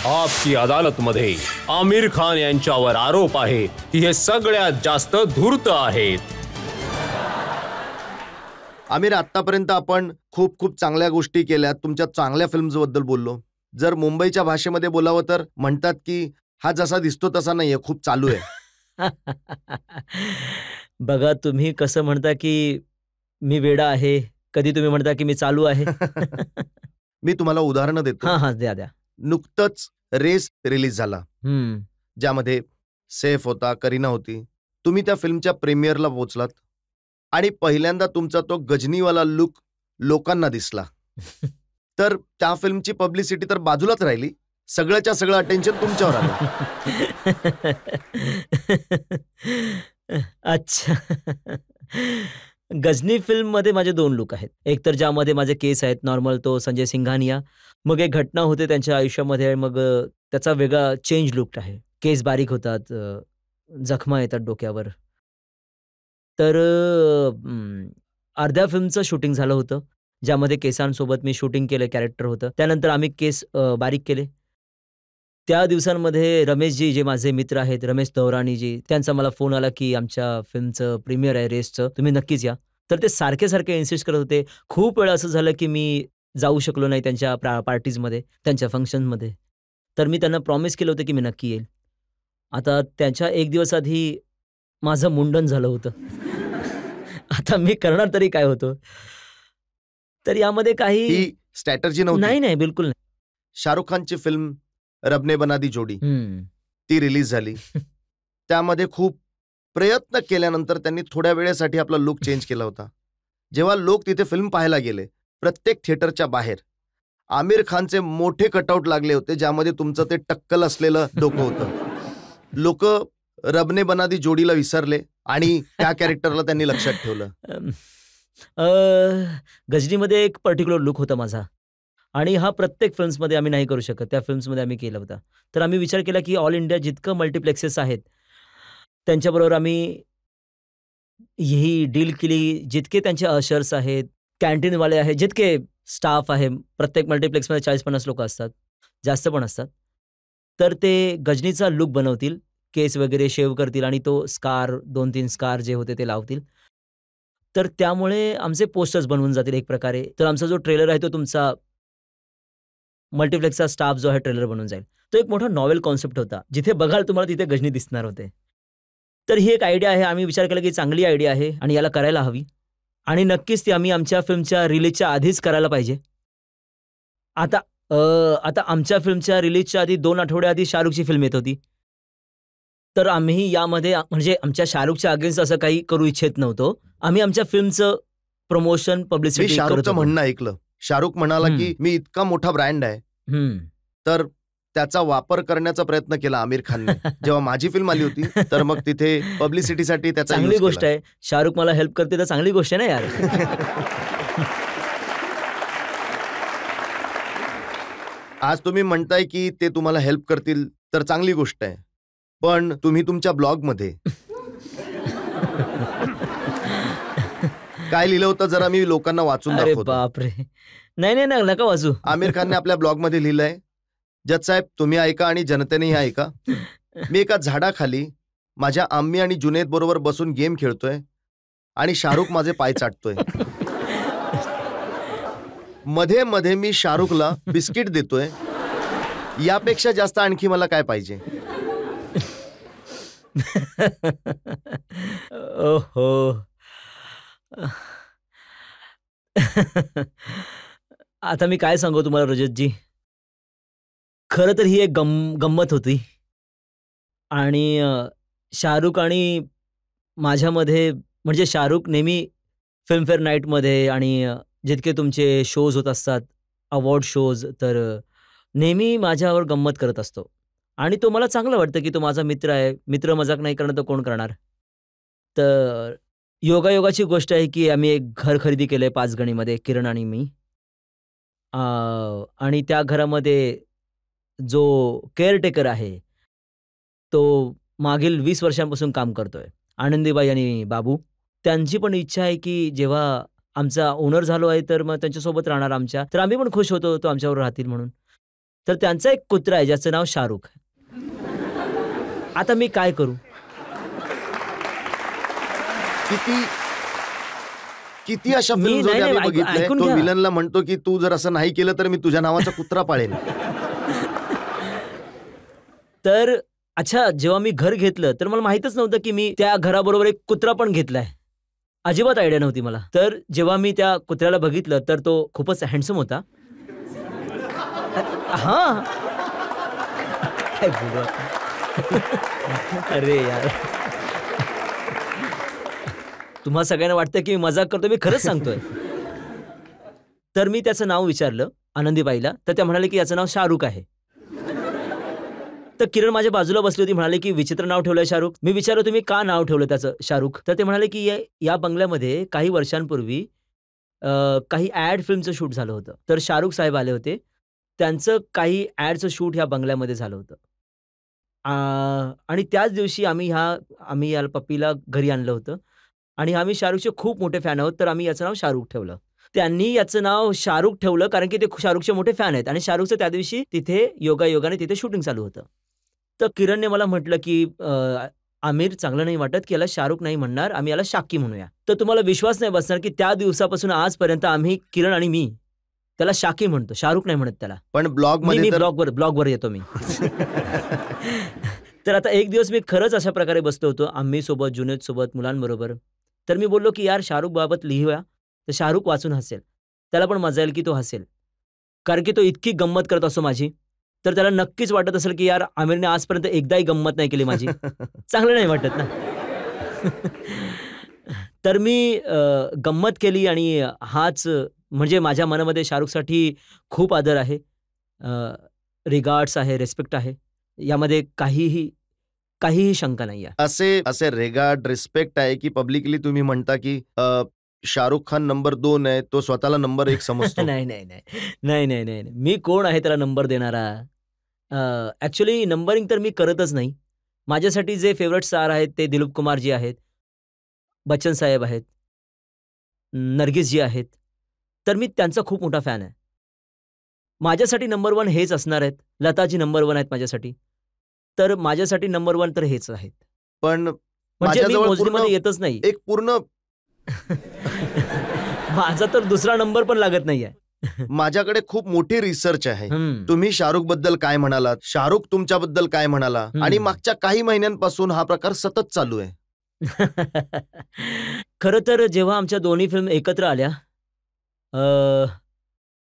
आपकी अदालतमध्ये आमिर खान यांच्यावर आरोप आहे की हे सगळ्यात जास्त धूर्त आहेत. आमिर, आतापर्यंत आपण खूप खूप चांगल्या गोष्टी केल्या, तुमच्या चांगल्या फिल्म्स बद्दल बोललो. जर मुंबईच्या भाषेमध्ये बोलावं तर म्हणतात की हा जसा दिसतो तसा नाहीये, खूप चालू आहे. बघा, तुम्ही कसं म्हणता की मी वेडा आहे, कधी तुम्ही म्हणता की मी चालू आहे. मी तुम्हाला उदाहरणं देतो. हां, हां, द्या, द्या. नुकतंच रेस रिलीज झाला, हं. ज्यामध्ये सैफ होता, करीना होती. तुम्ही त्या फिल्मच्या प्रीमियरला पोहोचलात आणि पहिल्यांदा तुमचा तो गजनीवाला लुक लोकांना दिसला. तर त्या फिल्मची पब्लिसिटी तर बाजूलाच राहिली, सगळ्याच्या सगळं अटेन्शन तुमच्यावर आलं. अच्छा. गजनी फिल्ममध्ये माझे 2 लूक आहेत. एक तर ज्यामध्ये माझे केस आहेत नॉर्मल, तो संजय सिंघानिया. मग एक घटना होते त्यांच्या आयुष्यामध्ये, मग त्याचा वेगळा चेंज लूक आहे. केस बारीक होतात, जखमा येतात डोक्यावर. तर अर्ध्या फिल्मचं शूटिंग झालं होतं, ज्यामध्ये केसांसोबत मी शूटिंग केलं, कॅरेक्टर होतं. त्यानंतर आम्ही केस बारीक केले. त्या दिवसांमध्ये रमेशजी, जे माझे मित्र आहेत, रमेश दौरानीजी, त्यांचा मला फोन आला की आमच्या फिल्मचं प्रीमियर आहे रेसचं, तुम्ही नक्कीच या. तर ते सारखे इन्सिस्ट करत होते. खूप वेळा असं झालं की मी जाऊ शकलो नाही त्यांच्या पार्टीजमध्ये, त्यांच्या फंक्शनमध्ये. तर मी त्यांना प्रॉमिस केलं होतं की मी नक्की येईल. आता त्याच्या 1 दिवस आधी माझं मुंडन झालं होतं. आता मी करणार तरी काय होतो? तर यामध्ये काही ही स्ट्रॅटर्जी नव्हती. नाही, बिलकुल नाही. शाहरुख खानची फिल्म रब ने बना दी जोडी, ती रिलीज झाली. त्यामध्ये खूप प्रयत्न केल्यानंतर त्यांनी थोड्या वेळेसाठी आपला लुक चेंज केला होता. जेव्हा लोक तिथे फिल्म पाहायला गेले, प्रत्येक थिएटरच्या बाहेर आमिर खानचे मोठे कटआउट लागले होते, ज्यामध्ये तुमचं ते टक्कल असलेलं डोकं होतं. लोक रब ने बना दी जोडीला विसरले आणि त्या कॅरेक्टरला त्यांनी लक्षात ठेवलं. गजनीमध्ये एक पर्टिक्युलर लुक होता माझा आणि हा प्रत्येक फिल्म्समध्ये आम्ही नाही करू शकत. त्या फिल्म्समध्ये आम्ही केला होता. तर आम्ही विचार केला की ऑल इंडिया जितकं मल्टिप्लेक्सेस आहेत, त्यांच्याबरोबर आम्ही ही डील केली. जितके त्यांचे अशर्स आहेत, कॅन्टीनवाले आहेत, जितके स्टाफ आहे, प्रत्येक मल्टिप्लेक्समध्ये 40-50 लोकं असतात, जास्त पण असतात. तर ते गजनीचा लुक बनवतील, केस वगैरे शेव्ह करतील आणि तो स्कार, 2-3 स्कार जे होते ते लावतील. तर त्यामुळे आमचे पोस्टर्स बनवून जातील एक प्रकारे. तर आमचा जो ट्रेलर आहे तो तुमचा मल्टिप्लेक्सचा स्टाफ जो आहे ट्रेलर बनून जाईल. तो एक मोठा नॉवेल कॉन्सेप्ट होता. जिथे बघाल तुम्हाला तिथे गजनी दिसणार होते. तर ही एक आयडिया आहे. आम्ही विचार केला की चांगली आयडिया आहे आणि याला करायला हवी आणि नक्कीच ती आम्ही आमच्या फिल्मच्या रिलीजच्या आधीच करायला पाहिजे. आता आमच्या फिल्मच्या रिलीजच्या आधी 2 आठवड्या आधी शाहरुखची फिल्म येत होती. तर आम्ही यामध्ये म्हणजे आमच्या शाहरुखच्या अगेन्स्ट असं काही करू इच्छित नव्हतो. आम्ही आमच्या फिल्मचं प्रमोशन, मी पब्लिसिटी करत शाहरुखचं होतो. म्हणणं ऐकलं. शाहरुख म्हणाला की मी इतका मोठा ब्रँड आहे, तर त्याचा वापर करण्याचा प्रयत्न केला आमिर खानने. जेव्हा माझी फिल्म आली होती, तर मग तिथे पब्लिसिटीसाठी त्याचा चांगली use गोष्ट केला. आहे. शाहरुख मला हेल्प करते तर चांगली गोष्ट आहे ना यार. आज तुम्ही म्हणताय की ते तुम्हाला हेल्प करतील तर चांगली गोष्ट आहे. पण तुम्ही तुमच्या ब्लॉगमध्ये काय लिहिलं होतं जरा मी लोकांना वाचून अरे दाखवतो. बापरे! नाही, नका वाचू. आमिर खानने आपल्या ब्लॉगमध्ये लिहिलंय, जज साहेब तुम्ही ऐका आणि जनतेनेही ऐका. मी एका झाडाखाली माझ्या आम्मी आणि जुनैद बरोबर बसून गेम खेळतोय आणि शाहरुख माझे पाय चाटतोय. मध्ये मध्ये मी शाहरुखला बिस्किट देतोय. यापेक्षा जास्त आणखी मला काय पाहिजे? ओहो! आता मी काय सांगू तुम्हाला रजतजी? खरं तर ही एक गंमत होती आणि शाहरुख आणि माझ्यामध्ये म्हणजे शाहरुख नेहमी फिल्मफेअर नाईटमध्ये आणि जितके तुमचे शोज होत असतात, अवॉर्ड शोज, तर नेहमी माझ्यावर गंमत करत असतो आणि तो मला चांगलं वाटतं की तो माझा मित्र आहे. मित्र मजाक नाही करणार तर कोण करणार? तर योगायोगाची गोष्ट आहे की आम्ही एक घर खरेदी केलंय 5 गणीमध्ये, किरण आणि मी. आणि त्या घरामध्ये जो केअरटेकर आहे, तो मागील 20 वर्षांपासून काम करतोय. आनंदीबाई आणि बाबू. त्यांची पण इच्छा आहे की जेव्हा आमचा ओनर झालो आहे, तर मग त्यांच्यासोबत राहणार आमच्या. तर आम्ही पण खुश होतो, तो आमच्याबरोबर राहतील म्हणून. तर त्यांचा एक कुत्रा आहे ज्याचं नाव शाहरुख. आता मी काय करू? किती किती अशा मी फिल्म्स नाही, आम्ही नाही, बघितलंय, ऐकून तो घ्या. विलनला म्हणतो की तू जर असं नाही केलं तर मी तुझ्या नावाचा कुत्रा पाळेन. तर अच्छा, जेव्हा मी घर घेतलं तर मला माहीतच नव्हतं की मी त्या घराबरोबर एक कुत्रा पण घेतलाय. अजिबात आयडिया नव्हती मला. तर जेव्हा मी त्या कुत्र्याला बघितलं तर तो खूपच हँडसम होता. हां. काय बोलू आता? अरे यार. तुम्हा सगळ्यांना वाटतं की मी मजाक करतोय, मी खरंच सांगतोय. तर मी त्याचं नाव विचारलं आनंदीबाईला, तर त्या म्हणाले की याचं नाव शाहरुख आहे. तर किरण माझ्या बाजूला बसली होती, म्हणाले की विचित्र नाव ठेवलंय शाहरुख. मी विचारलं तुम्ही का नाव ठेवलं त्याचं शाहरुख? तर ते म्हणाले की या बंगल्यामध्ये काही वर्षांपूर्वी काही ॲड फिल्मचं शूट झालं होतं. तर शाहरुख साहेब आले होते. त्यांचं काही ॲडचं शूट ह्या बंगल्यामध्ये झालं होतं. आ, आणि त्याच दिवशी आम्ही या पप्पीला घरी आणलं होतं आणि आम्ही शाहरुखचे खूप मोठे फॅन आहोत, तर आम्ही याचं नाव शाहरुख ठेवलं. त्यांनी याचं नाव शाहरुख ठेवलं कारण की ते शाहरुखचे मोठे फॅन आहेत आणि शाहरुखचं त्या दिवशी तिथे योगायोगाने तिथे शूटिंग चालू होतं. तर किरणने मला म्हटलं की आमिर चांगलं नाही वाटत की याला शाहरुख नाही म्हणणार, आम्ही याला शाकी म्हणूया. तर तुम्हाला विश्वास नाही बसणार की त्या दिवसापासून आजपर्यंत आम्ही, किरण आणि मी, त्याला शाकी म्हणतो, शाहरुख नाही म्हणत त्याला. पण ब्लॉग मी मध्ये तर ब्लॉगवर येतो मी. तर आता एक दिवस मी खरंच अशा प्रकारे बसलो होतो आम्हीसोबत, जुनैदसोबत, मुलांबरोबर. तर मी बोललो की यार शाहरुख बाबत लिहूया, तर शाहरुख वाचून हसेल. त्याला पण मजा येईल की तो हसेल. कारण की तो इतकी गंमत करत असतो माझी, तर त्याला नक्कीच वाटत असेल की यार आमिरने आजपर्यंत एकदाही गंमत नाही केली माझी. चांगलं नाही वाटत ना. तर मी गंमत केली आणि हाच म्हणजे माझ्या मनामध्ये शाहरुखसाठी खूप आदर आहे. रिगार्ड्स आहे, रिस्पेक्ट आहे. यामध्ये काहीही शंका नाही आहे. असे रेगार्ड, रिस्पेक्ट आहे की पब्लिकली तुम्ही म्हणता की शाहरुख खान नंबर 2 आहे, तो स्वतःला नंबर 1 समजतो. नाही, नाही, नाही. नाही, नाही, नाही, नाही. मी कोण आहे त्याला नंबर देणारा? ॲक्चुअली नंबरिंग तर मी करतच नाही. माझ्यासाठी जे फेव्हरेट स्टार आहेत ते दिलीप कुमारजी आहेत, बच्चन साहेब आहेत, नर्गिसजी आहेत. तर मी त्यांचा खूप मोठा फॅन आहे. माझ्यासाठी नंबर 1 हेच असणार आहेत. लताजी नंबर 1 आहेत माझ्यासाठी. तर माझ्यासाठी नंबर 1 तर हेच आहेत. पण म्हणजे मी माझ्याजवळ मोजणीमध्ये येतच नाही. एक पूर्ण माझा तर दुसरा नंबर पण लागत नाहीये. माझ्याकडे खूप मोठी रिसर्च आहे. हं. तुम्ही शाहरुख बद्दल काय म्हणालात, शाहरुख तुमच्याबद्दल काय म्हणाला आणि मागच्या काही महिन्यांपासून हा प्रकार सतत चालू आहे. खरं तर जेव्हा आमच्या दोन्ही फिल्म एकत्र आल्या,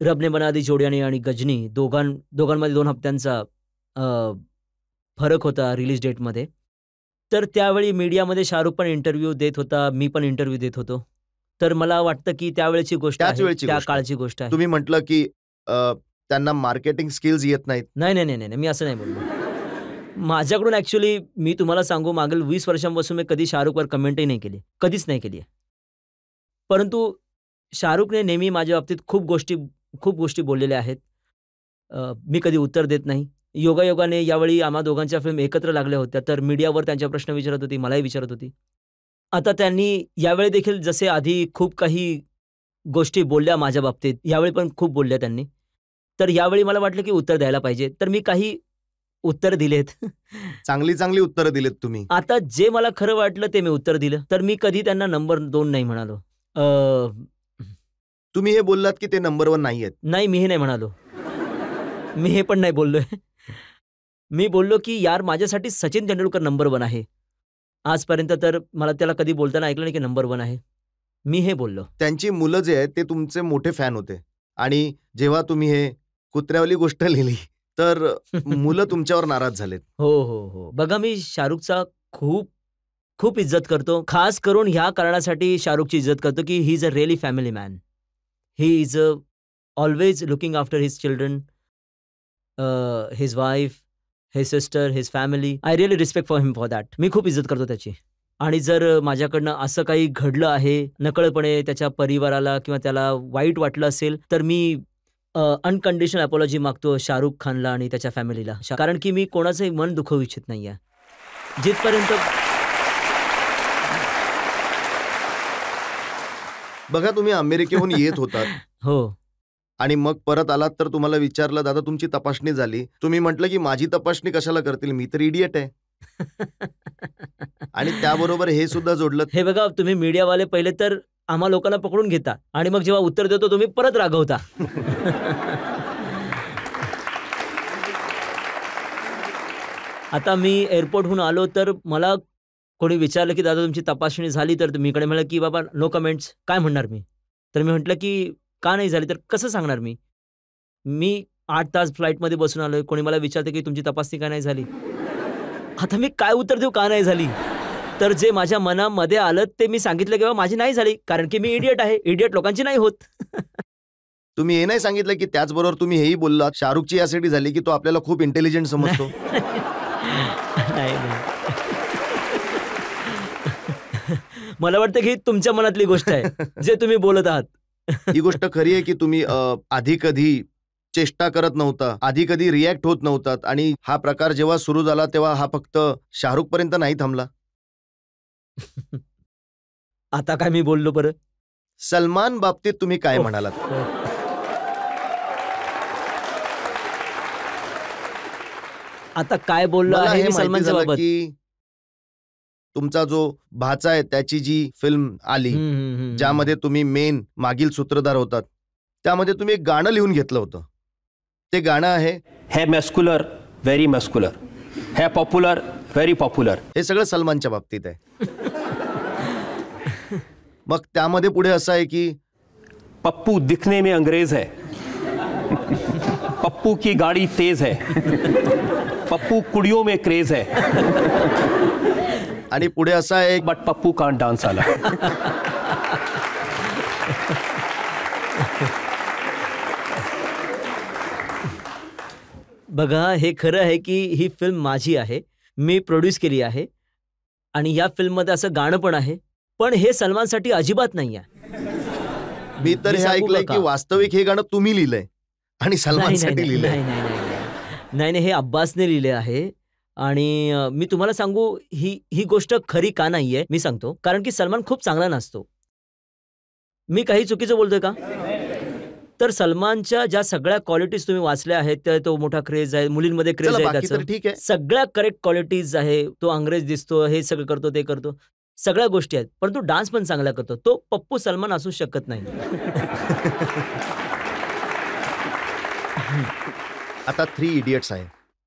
रब ने बना दी जोडी आणि गजनी दोघांमध्ये 2 हप्त्यांचा फरक होता रिलीज डेटमध्ये. तर त्यावेळी मीडियामध्ये शाहरुख पण इंटरव्ह्यू देत होता, मी पण इंटरव्ह्यू देत होतो. तर मला वाटतं की त्यावेळची गोष्ट त्याच आहे, वेळची त्या गोष्ट आहे. काळची गोष्ट आहे. तुम्ही म्हटलं की त्यांना मार्केटिंग स्किल्स येत नाहीत. नाही, नाही, नाही, नाही, मी असं नाही बोललो. माझ्याकडून ॲक्चुअली मी तुम्हाला सांगू, मागील 20 वर्षांपासून मी कधी शाहरुखवर कमेंटही नाही केली. कधीच नाही केली आहे. परंतु शाहरुखने नेहमी माझ्या बाबतीत खूप गोष्टी बोललेल्या आहेत. मी कधी उत्तर देत नाही. योगायोगाने यावेळी आम्हा दोघांच्या फिल्म एकत्र लागल्या होत्या, तर मीडियावर त्यांच्या प्रश्न विचारत होती, मलाही विचारत होती. आता त्यांनी यावेळी देखील जसे आधी खूप काही गोष्टी बोलल्या माझ्या बाबतीत, यावेळी पण खूप बोलल्या त्यांनी. तर यावेळी मला वाटलं की उत्तर द्यायला पाहिजे. तर मी काही उत्तर दिलेत. चांगली उत्तरं दिलीत तुम्ही. आता जे मला खरं वाटलं ते मी उत्तर दिलं. तर मी कधी त्यांना नंबर 2 नाही म्हणालो. तुम्ही हे बोललात की ते नंबर 1 नाहीयेत. नाही, मी हे नाही म्हणालो. मी हे पण नाही बोललोय. मी बोललो की यार माझ्यासाठी सचिन तेंडुलकर नंबर 1 आहे. आजपर्यंत तर मला त्याला कधी बोलताना ऐकलं नाही की नंबर 1 आहे. मी हे बोललो. त्यांची मुलं जे आहेत ते तुमचे मोठे फॅन होते आणि जेव्हा तुम्ही हे कुत्र्यावाली गोष्ट लिहिली तर मुलं तुमच्यावर नाराज झालेत. हो. बघा मी शाहरुखचा खूप इज्जत करतो. खास करून ह्या कारणासाठी शाहरुखची इज्जत करतो की he is a really family man. He is always looking after his children, his wife, his sister, his family. I really respect for him for that. मी खूप इज्जत करतो त्याची. आणि जर माझ्याकडनं असं काही घडलं आहे, नकळतपणे त्याच्या परिवाराला किंवा त्याला वाईट वाटलं असेल, तर मी अनकंडिशनल अपॉलॉजी मागतो शाहरुख खानला आणि त्याच्या फॅमिलीला. कारण की मी कोणाचंही मन दुखवू इच्छित नाहीये. जिथपर्यंत बघा तुम्ही अमेरिकेहून येत होतात. हो. आणि मग परत आलात तर तुम्हाला विचारलं, दादा तुमची तपासणी झाली. तुम्ही म्हटलं की माझी तपासणी कशाला करतील, मी तर इडियट आहे. आणि त्याबरोबर हे सुद्धा जोडलं. हे बघा, तुम्ही मीडियावाले पहिले तर आम्हा लोकांना पकडून घेता आणि मग जेव्हा उत्तर देतो तुम्ही परत रागवता. आता मी एअरपोर्टहून आलो तर मला कोणी विचारलं की दादा तुमची तपासणी झाली, तर मी इकडे म्हणलं की बाबा नो कमेंट्स. काय म्हणणार मी? तर मी म्हटलं की का नाही झाली, तर कसं सांगणार मी? मी 8 तास फ्लाईटमध्ये बसून आलोय. कोणी मला विचारतं की तुमची तपासणी का नाही झाली? आता मी काय उत्तर देऊ का नाही झाली? तर जे माझ्या मनामध्ये आलं ते मी सांगितलं की बाबा माझी नाही झाली, कारण की मी इडियट आहे. इडियट लोकांची नाही होत. तुम्ही हे नाही सांगितलं की त्याचबरोबर तुम्ही हेही बोललात, शाहरुखची यासाठी झाली की तो आपल्याला खूप इंटेलिजंट समजतो. नाही. मला वाटतं की तुमच्या मनातली गोष्ट आहे जे तुम्ही बोलत आहात. ही गोष्ट खरी आहे की तुम्ही आधी कधी चेष्टा करत नव्हता, आधी कधी रिॲक्ट होत नव्हतात आणि हा प्रकार जेव्हा सुरू झाला तेव्हा हा फक्त शाहरुख पर्यंत नाही थांबला. आता काय मी बोललो बरं? सलमान बाबतीत तुम्ही काय म्हणालात? आता काय बोललो मला आहे हे मी माहिती सलमानच्या झालं बाबत? की तुमचा जो भाचा आहे त्याची जी फिल्म आली, ज्यामध्ये तुम्ही मेन मागील सूत्रधार होतात, त्यामध्ये तुम्ही एक गाणं लिहून घेतलं होतं. ते गाणं आहे मॅस्क्युलर, व्हेरी मॅस्क्युलर. है पॉप्युलर, व्हेरी पॉप्युलर. हे सगळं सलमानच्या बाबतीत आहे. मग त्यामध्ये पुढे असं आहे की पप्पू दिखने में अंग्रेज है, पप्पू की गाड़ी तेज है, पप्पू कुड़ियों में क्रेज है, आणि पुढे असं आहे बट पप्पू कांट डांस आला. बघा, हे खरं आहे की ही फिल्म माझी आहे, मी प्रोड्यूस केली आहे आणि या फिल्ममध्ये असं गाणं पण आहे, पण हे सलमानसाठी अजिबात नाही आहे. मी तर मी हे सांगू ऐकलंय का? की वास्तविक हे गाणं तुम्ही लिहिलंय आणि नाही, सलमानसाठी नाही, लिहिलंय. नाही, नाही, नाही, नाही. नाही, नाही, हे अब्बासने लिहिले आहे आणि मी तुम्हाला सांगू ही गोष्ट खरी का नाहीये मी सांगतो. कारण की सलमान खूप चांगला नाचतो. मी काही चुकीचं बोलतोय का? तर सलमानच्या ज्या सगळ्या क्वालिटीज तुम्ही वाचल्या आहेत, त्या तो मोठा क्रेज आहे, मुलींमध्ये क्रेज चला आहे बाकी तर त्याचं. ठीक आहे. सगळ्या करेक्ट क्वालिटीज आहे. तो अंग्रेज दिसतो, हे सगळं करतो, ते करतो. सगळ्या गोष्टी आहेत. परंतु डान्स पण चांगला करतो. तो पप्पू सलमान असू शकत नाही. आता 3 इडियट्स आहे.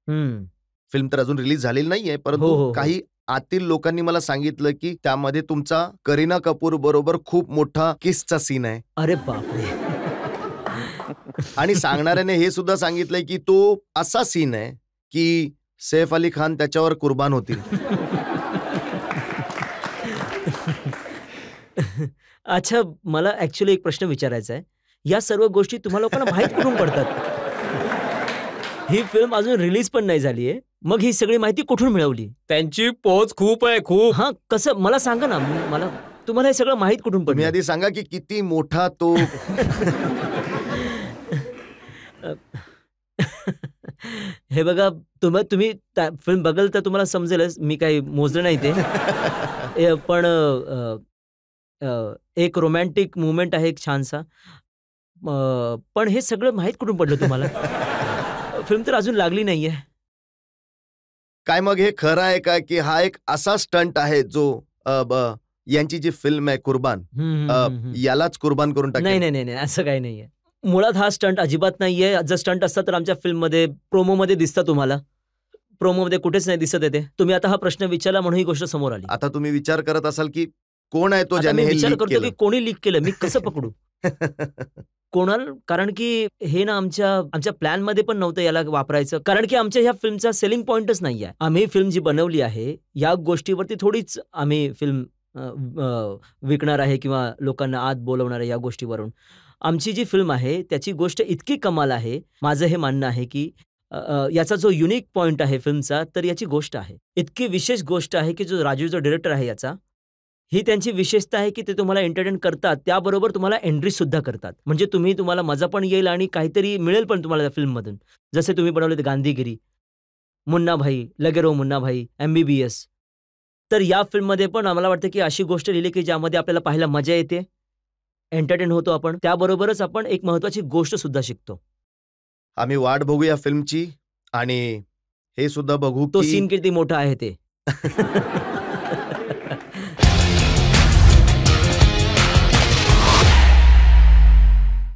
हं. फिल्म तर अजून रिलीज झालेली नाहीये, हो, परंतु हो, हो. काही आतील लोकांनी मला सांगितलं की त्यामध्ये तुमचा करीना कपूर बरोबर खूप मोठा किसचा सीन आहे. अरे बापरे! आणि सांगणाऱ्याने हे सुद्धा सांगितलंय की तो असा सीन आहे की सैफ अली खान त्याच्यावर कुर्बान होतील. अच्छा, मला ॲक्चुअली एक प्रश्न विचारायचा आहे. या सर्व गोष्टी तुम्हा लोकांना माहीत कुठून पडतात? ही फिल्म अजून रिलीज पण नाही झाली आहे. मग ही सगळी माहिती कुठून मिळवली? त्यांची पोच खूप आहे, खूप. हां, कसं मला सांगा ना. मला तुम्हाला हे सगळं माहीत कुठून तुम्ही पडलं? आधी सांगा की किती मोठा तो हे बघा, तुम्ही फिल्म बघाल तर तुम्हाला समजेलच. मी काही मोजलं नाही ते. पण एक रोमॅन्टिक मोमेंट आहे एक छानसा. पण हे सगळं माहीत कुठून पडलं तुम्हाला? फिल्म तर अजून लागली नाहीये. काय मग हे खरं आहे का की हा एक असा स्टंट आहे जो यांची जी फिल्म आहे कुर्बान, हं, हं, हं. यालाच कुर्बान करून नाही, टाकेल? नाही, नाही, नाही. असं काही नाहीये. मुळात हा स्टंट अजिबात नाहीये. जर स्टंट असता तर आमच्या फिल्ममध्ये प्रोमोमध्ये दिसतं तुम्हाला. प्रोमोमध्ये कुठेच नाही दिसत आहे ते. तुम्ही आता हा प्रश्न विचारला म्हणून ही गोष्ट समोर आली. आता तुम्ही विचार करत असाल की कोण आहे तो आता ज्याने मी हे विचार लीक करतो केलं? की कोणी लीक केलं? मी कसं पकडू? कोणाला? कारण की हे ना आमच्या प्लॅनमध्ये पण नव्हतं याला वापरायचं. कारण की आमच्या ह्या फिल्मचा सेलिंग पॉइंटच नाही आहे. आम्ही फिल्म जी बनवली आहे, या गोष्टीवरती थोडीच आम्ही फिल्म विकणार आहे किंवा लोकांना आत बोलवणार आहे या गोष्टीवरून. आमची जी फिल्म आहे त्याची गोष्ट इतकी कमाल आहे. माझं हे मानणं आहे की याचा जो युनिक पॉइंट आहे फिल्मचा, तर याची गोष्ट आहे. इतकी विशेष गोष्ट आहे की जो राजीव जो डायरेक्टर आहे याचा, ही त्यांची विशेषता आहे की ते तुम्हाला एंटरटेन करतात. त्याबरोबर तुम्हाला एंट्री सुद्धा करतात. म्हणजे तुम्हाला मजा पण येईल आणि काहीतरी मिळेल पण तुम्हाला त्या फिल्ममधून. जसे तुम्ही बनवले गांधीगिरी, मुन्ना भाई, लगे रहो मुन्ना भाई, MBBS. तर या फिल्ममध्ये पण आम्हाला वाटतं की अशी गोष्ट लिहिली की ज्यामध्ये आपल्याला पाहायला मजा येते एंटरटेन होतो आपण, त्याबरोबरच आपण एक महत्वाची गोष्ट सुद्धा शिकतो. आम्ही वाट बघू या फिल्मची आणि हे सुद्धा बघू तो की सीन किती मोठा आहे ते.